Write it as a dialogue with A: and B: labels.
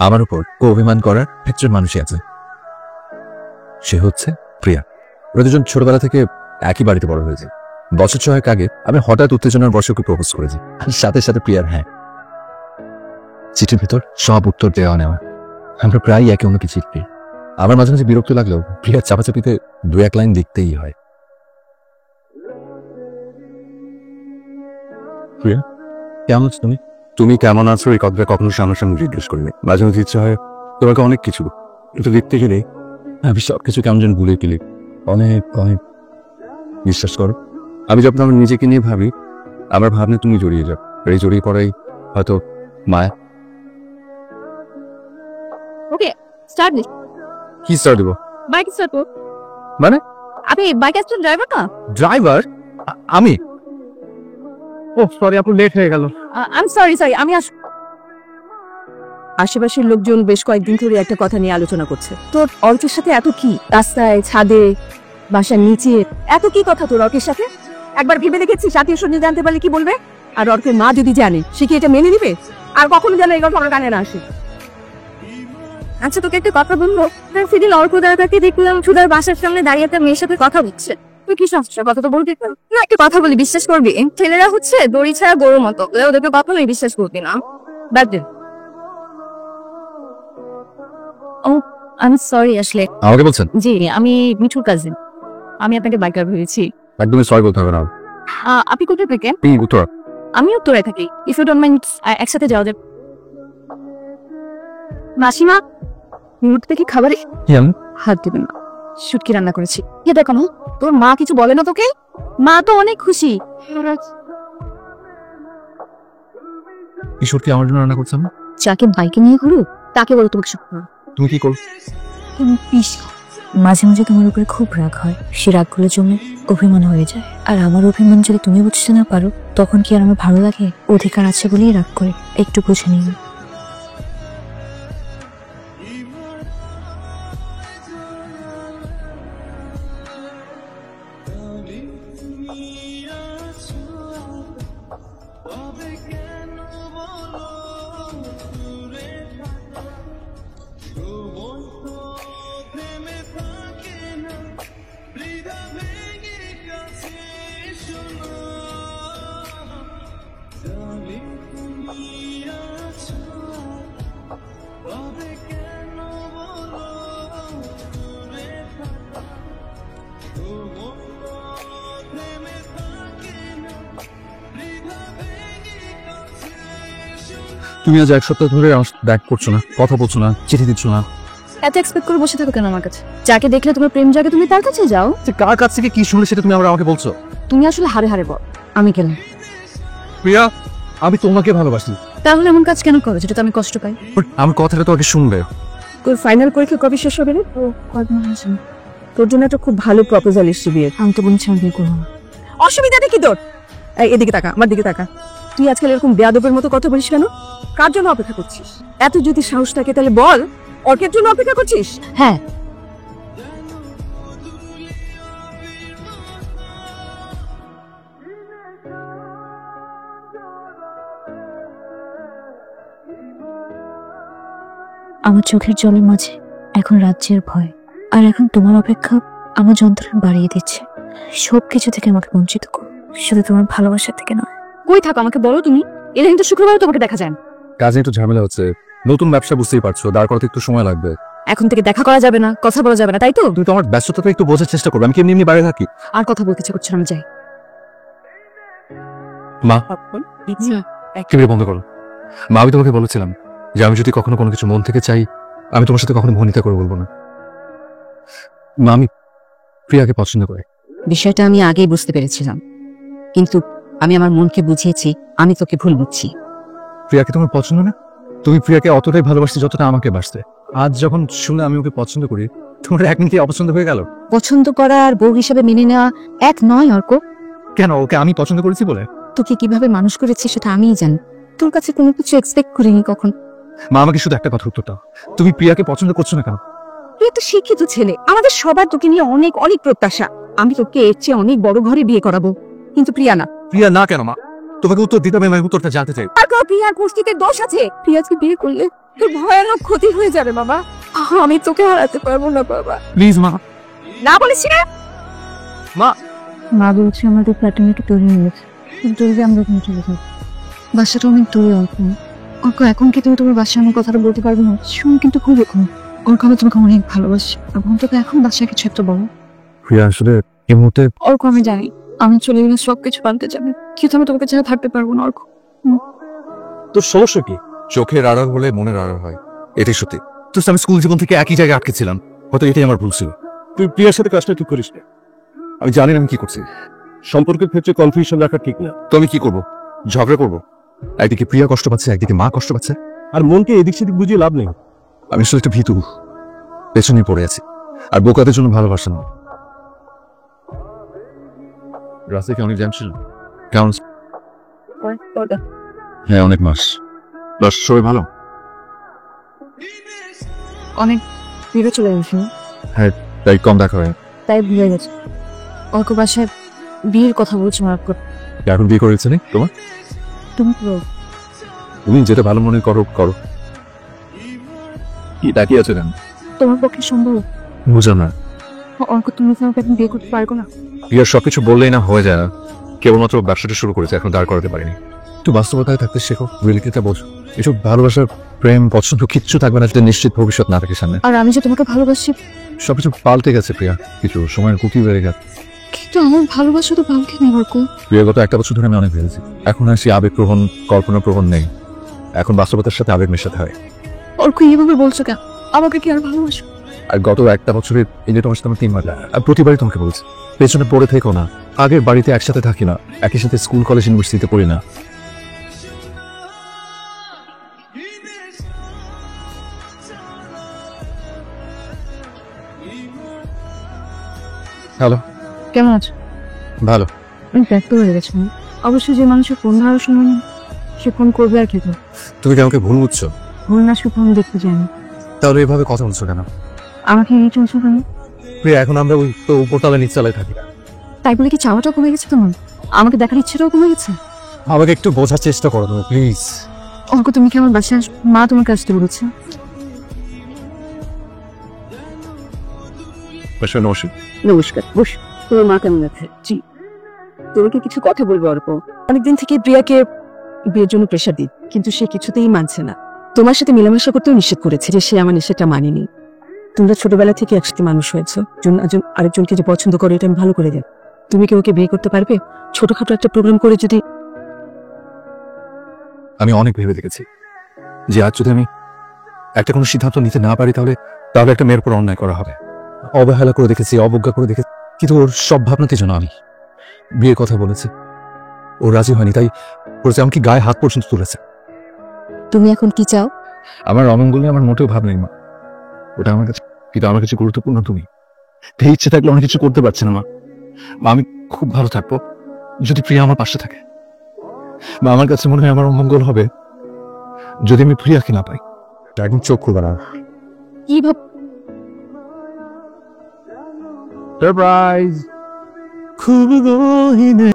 A: আমার উপর অভিমান করার একজন মানুষই আছে, সে হচ্ছে প্রিয়া। ওরা দুজন ছোটবেলা থেকে একই বাড়িতে বড় হয়েছে। বছর 6 আগে আমি হঠাৎ উত্তেজনার বশে প্রপোজ করেছি, সাথে সাথে প্রিয়ার হ্যাঁ। চিঠির ভিতর সব উত্তর দেওয়া নেওয়া, আমরা প্রায় একে অন্যকে চিঠি। আমার মাঝে মাঝে বিরক্ত লাগলেও প্রিয়ার চাপাচাপিতে 2-1 লাইন লিখতেই হয়। প্রিয়া, কেমন আছো তুমি?
B: তুমি কেমন আছো এই কথাটা কখনো সামনাসামনি জিজ্ঞেস করিনি। মাঝে মাঝে ইচ্ছা হয় তোমাকে অনেক কিছু, কিন্তু লিখতে গেলে
A: আমি সবকিছু কেমন যেন ভুলে গেলি। অনেক অনেক
B: বিশ্বাস করো, আমি যখন আমার নিজেকে নিয়ে ভাবি, আমার ভাবনা তুমি জড়িয়ে যাও। এই জড়িয়ে পড়াই হয়তো মায়া।
C: ওকে, স্টার্ট দিস।
B: কি স্টার্ট দেবো?
C: বাইক স্টার্ট করো।
B: মানে?
C: আপনি বাইক একজন ড্রাইভার না?
B: ড্রাইভার? আমি? ও সরি আপু, লেট হয়ে গেল।
C: আই এম সরি আমি আশেপাশের লোকজন বেশ কয়েকদিন ধরে একটা কথা নিয়ে আলোচনা করছে। তোর অর্কের সাথে এত কি? রাস্তায়, ছাদে, বাসার নিচে এত কি কথা তোর অর্কের সাথে? একবার ভেবে দেখেছিস আত্মীয় স্বজন জানতে পারলে কি বলবে? আর অর্কের মা যদি জানে, সে কি এটা মেনে নিবে? আর কখনো যেন এই কথা আমার কানে না আসে। আচ্ছা, তোকে একটা কথা বলবো। সেদিন অর্ক দাদাকে দেখলাম সুধার বাসার সামনে দাঁড়িয়ে একটা মেয়ের সাথে কথা বলছে। তুই কি সমস্যা? কথা তো বলতে না, একটা কথা বলি, বিশ্বাস করবি? ছেলেরা হচ্ছে দড়ি ছাড়া গরুর মতো, ওদেরকে কখনোই বিশ্বাস করবি না। বাদ দে। ও আমি সরি আসলে।
A: আমাকে বলছেন?
C: জি, আমি মিঠুর কাজিন। আমি আপনাকে বাইকার ভেবেছি।
B: একদমই সরি বলতে হবে না।
C: আপনি কোথায় থাকেন?
B: উত্তরা।
C: আমি উত্তরায় থাকি। ইফ ইউ ডোন্ট মাইন্ড একসাথে যাওয়া যাবে। মাসিমা, মিঠু থেকে খাবারে হাত দিবেন না। শুটকি রান্না করেছি। কে দেখো না, তোর মা কিছু বলে না তোকে? মা তো অনেক খুশি।
A: কিশোর কি আমার জন্য রান্না করছেন?
C: যাকে বাইকে নিয়ে ঘুরো তাকে বলো তোমাকে শুকনো।
A: তুমি কি করো?
C: তুমি পিস।
D: মাঝে মাঝে তোমার উপরে খুব রাগ হয়, সে রাগগুলো জমে অভিমান হয়ে যায়। আর আমার অভিমান যদি তুমি বুঝতে না পারো, তখন কি আর আমার ভালো লাগে? অধিকার আছে বলেই রাগ করে, একটু বুঝে নিও।
A: তুমি আজ 1 সপ্তাহ ধরে ব্যাক করছো না, কথা বলছো না, চিঠি দিচ্ছ না।
C: এত এক্সপেক্ট করে বসে থাকো কেন আমার কাছে? যাকে দেখলে তোমার প্রেম জাগে তুমি তার কাছে যাও।
A: কার কাছ থেকে কি শুনলে সেটা তুমি আমাকে বলছো?
C: তুমি আসলে হারে হারে বল। আমি গেলাম।
A: প্রিয়া, আমি তোমাকে ভালোবাসি।
C: তাহলে এমন কাজ কেন করো যেটা আমি কষ্ট পাই?
A: আমার কথাটা তো আগে শুনবে।
C: তোর ফাইনাল পরীক্ষা কবে শেষ হবে রে? তোর জন্য একটা খুব ভালো প্রপোজাল এসেছে বিয়ের।
D: আমি তো বলছি আমি বিয়ে করবো না।
C: অসুবিধাটা কি তোর? এদিকে তাকা, আমার দিকে তাকা। তুই আজকাল এরকম বেয়াদবের মতো কথা বলিস কেন? কার জন্য অপেক্ষা করছিস? এত যদি সাহস থাকে তাহলে বল, অর্কের জন্য অপেক্ষা করছিস?
D: হ্যাঁ, আমার চোখের জলের মাঝে এখন রাজ্যের ভয়, আর এখন তোমার অপেক্ষা আমার যন্ত্রণা বাড়িয়ে দিচ্ছে। সবকিছু থেকে আমাকে বঞ্চিত করো, শুধু তোমার ভালোবাসা থেকে নয়।
C: কই থাকো আমাকে বলো তুমি? এলে কিন্তু শুক্রবার তোমাকে দেখা যায় না।
A: কাজে একটু ঝামেলা হচ্ছে, নতুন ব্যবসা বুঝতেই পারছো, দাঁড় করাতে একটু সময় লাগবে।
C: এখন থেকে দেখা করা যাবে না, কথা বলা যাবে না, তাই তো?
A: তুমি তো আমার ব্যস্ততাটা একটু বোঝার চেষ্টা করবে। আমি কি এমনি বাইরে থাকি?
C: আর কথা বলতে ইচ্ছে করছে না, আমি যাই।
A: মা, টিভি বন্ধ করো। মা, আমি তোমাকে বলেছিলাম যে আমি যদি কখনো কোনো কিছু মন থেকে চাই, আমি তোমার সাথে কখনো ভনিতা করে বলবো না। মা, আমি প্রিয়াকে পছন্দ করি।
E: বিষয়টা আমি আগেই বুঝতে পেরেছিলাম, কিন্তু আমি আমার মনকে বুঝিয়েছি আমি তোকে ভুল বুঝছি।
A: প্রিয়াকে তোমার পছন্দ না? তুমি প্রিয়াকে অতটাই ভালোবাসতে যতটা আমাকে বাসতে। আজ যখন শুনে আমি ওকে পছন্দ করি, তোমার 1 মিনিটে অপছন্দ হয়ে গেল?
E: পছন্দ করা আর বউ হিসাবে মেনে নেওয়া এক নয় অর্ক।
A: কেন? ওকে আমি পছন্দ করেছি বলে?
E: তোকে কিভাবে মানুষ করেছি সেটা আমিই জানি। তোর কাছে কোনো কিছু এক্সপেক্ট করিনি কখন।
A: মা, আমাকে শুধু একটা কথা উত্তর দাও, তুমি প্রিয়াকে পছন্দ করছো না কেন?
C: তুই একটা শিক্ষিত ছেলে, আমাদের সবার তোকে নিয়ে অনেক অনেক প্রত্যাশা। আমি তোকে এর চেয়ে অনেক বড় ঘরে বিয়ে করাবো, কিন্তু প্রিয়া না।
A: প্রিয়া না কেন মা? তোমাকে উত্তর দিতে হবে, আমি উত্তরটা জানতে চাই।
C: আর প্রিয়ার গোষ্ঠীতে দোষ আছে। প্রিয়াকে বিয়ে করলে তোর ভয়ানক ক্ষতি হয়ে যাবে বাবা। আমি তোকে হারাতে পারবো না বাবা।
A: প্লিজ মা।
C: না বলেছি না?
D: মা বলছে আমাদের প্ল্যাটনে একটু তৈরি হয়ে গেছে, জলদি আমরা ওখানে চলে যাবো। বাসাটা অনেক দূরে অল্প। অর্ক, এখন কি তুমি তোমার বাসায় আমার কথাটা বলতে পারবে না? শুন কিন্তু খুব এখন অর্ক, আমি তোমাকে অনেক ভালোবাসি। অন্তত এখন বাসায় কিছু একটা বলো।
A: প্রিয়া আসলে এই মুহূর্তে
D: অর্ক, আমি জানি আমি চলে গেলে সবকিছু পাল্টে যাবে, কিন্তু আমি তোমাকে ছাড়া থাকতে পারবো না অর্ক।
A: তোর সমস্যা কি? চোখের আড়াল হলে মনের আড়াল হয়, এটাই সত্যি। তো আমি স্কুল জীবন থেকে একই জায়গায় আটকে ছিলাম, হয়তো এটাই আমার ভুল ছিল।
F: তুই প্রিয়ার সাথে কাজটা ঠিক করিস না।
A: আমি জানি না আমি কি করছি।
F: সম্পর্কের ক্ষেত্রে কনফিউশন রাখা ঠিক না।
A: তো আমি কি করব? ঝগড়া করব? একদিকে প্রিয়া কষ্ট পাচ্ছে, একদিকে মা কষ্ট পাচ্ছে।
F: আর মনকে এদিক সেদিক বুঝিয়ে লাভ নেই।
A: আমি আসলে একটা ভীতু, পেছনে পড়ে আছি। আর বোকাদের জন্য ভালোবাসা না। রাস্তায় কি অনেক জ্যাম ছিল? কেমন? হ্যাঁ, অনেক মাস। দশ সবাই ভালো?
D: অনেক ভিড়ে চলে গেছি,
A: হ্যাঁ, তাই কম দেখা হয়।
D: তাই ভুলে গেছে। অর্ক বাসায় বিয়ের কথা বলছে মার্ক করে।
A: এখন বিয়ে করেছে নি তোমার?
D: তুমি কি বলো?
A: তুমি যেটা ভালো মনে করো করো। কি তাকিয়ে আছে কেন?
D: তোমার পক্ষে সম্ভব?
A: বুঝলাম না।
D: অর্ক, তুমি তো আমাকে এখন বিয়ে করতে পারবো না।
A: বিয়ের সবকিছু বললেই না হয়ে যায় না। কেবলমাত্র ব্যবসাটা শুরু করেছে, এখন দাঁড় করাতে পারিনি। একটু বাস্তবতায় থাকতে শেখো, রিয়েলিটিটা বোঝো। এসব ভালোবাসার প্রেম পছন্দ কিচ্ছু থাকবে না, যেটা নিশ্চিত ভবিষ্যৎ না থাকে সামনে।
D: আর আমি যে তোমাকে ভালোবাসি,
A: সবকিছু পাল্টে গেছে প্রিয়া, কিছু সময়ের কুকি বেড়ে গেছে।
D: কিন্তু আমার ভালোবাসা তো পাল্টে নেই অর্ক।
A: প্রিয়া, গত একটা বছর ধরে আমি অনেক ভেবেছি। এখন আর সেই আবেগপ্রবণ কল্পনাপ্রবণ নেই, এখন বাস্তবতার সাথে আবেগ মেশাতে হয়।
D: অর্ক, এইভাবে বলছো কেন? আমাকে কি আর ভালোবাসো?
A: আর গত একটা বছরে এই যে তোমার সাথে আমার 3 বার আর প্রতিবারই তোমাকে বলছি পেছনে পড়ে থেকো না। আগের বাড়িতে একসাথে থাকি না, একই সাথে স্কুল কলেজ ইউনিভার্সিটিতে পড়ি না। হ্যালো,
D: কেমন আছো?
A: ভালো।
D: আমি ব্যক্ত হয়ে গেছি। অবশ্যই যে মানুষের ফোন ধরার সময় নেই, সে ফোন করবে আর কি করবে?
A: তুমি কি আমাকে ভুল বুঝছো?
D: ভুল না, সে ফোন দেখতে চাই না।
A: তাহলে এভাবে কথা বলছো কেন?
D: আমাকে এই চলছো কেন?
A: প্রিয়া, এখন আমরা ওই তো উপরতলা নিচতলায় থাকি।
D: তাই বলে কি চাওয়াটা কমে গেছে তোমার? আমাকে দেখার ইচ্ছেটাও কমে গেছে?
A: আমাকে একটু বোঝার চেষ্টা করো তুমি, প্লিজ।
D: অর্ক, তুমি কি আমার বাসায় আসো? মা তোমার কাছ থেকে বলেছে।
A: নমস্কার।
C: নমস্কার, বস। তোমার মা কেমন আছে? জি। তোমাকে কিছু কথা বলবো অর্প। অনেকদিন থেকে প্রিয়াকে বিয়ের জন্য প্রেশার দিই, কিন্তু সে কিছুতেই মানছে না। তোমার সাথে মেলামেশা করতেও নিষেধ করেছে, যে সে আমার নিষেধটা মানেনি। তোমরা ছোটবেলা থেকে একসাথে মানুষ হয়েছো, আরেকজনকে যে পছন্দ করো এটা আমি ভালো করে দেব। তুমি কি ওকে বিয়ে করতে পারবে? ছোটখাটো একটা প্রোগ্রাম করে যদি।
A: আমি অনেক ভেবে দেখেছি যে আজ যদি আমি একটা কোনো সিদ্ধান্ত নিতে না পারি, তাহলে একটা মেয়ের উপর অন্যায় করা হবে। অবহেলা করে দেখেছি, অবজ্ঞা করে দেখেছি, কিন্তু ওর সব ভাবনাতে যেন আমি বিয়ের কথা বলেছে, ও রাজি হয়নি, তাই করেছে এমনকি গায়ে হাত পর্যন্ত তুলেছে।
D: তুমি এখন কি চাও?
A: আমার অমঙ্গল নিয়ে আমার মোটেও ভাব নেই মা, ওটা আমার কাছে, কিন্তু আমার কাছে গুরুত্বপূর্ণ তুমি। এই ইচ্ছে থাকলে অনেক কিছু করতে পারছে না মা। আমি খুব ভালো থাকবো যদি প্রিয়া আমার পাশে থাকে। বা আমার কাছে মনে হয় আমার অমঙ্গল হবে যদি আমি প্রিয়াকে না পাই। একদম চোখ খুলবে না।
D: কি ভাব?
A: সারপ্রাইজ। খুব গহীনে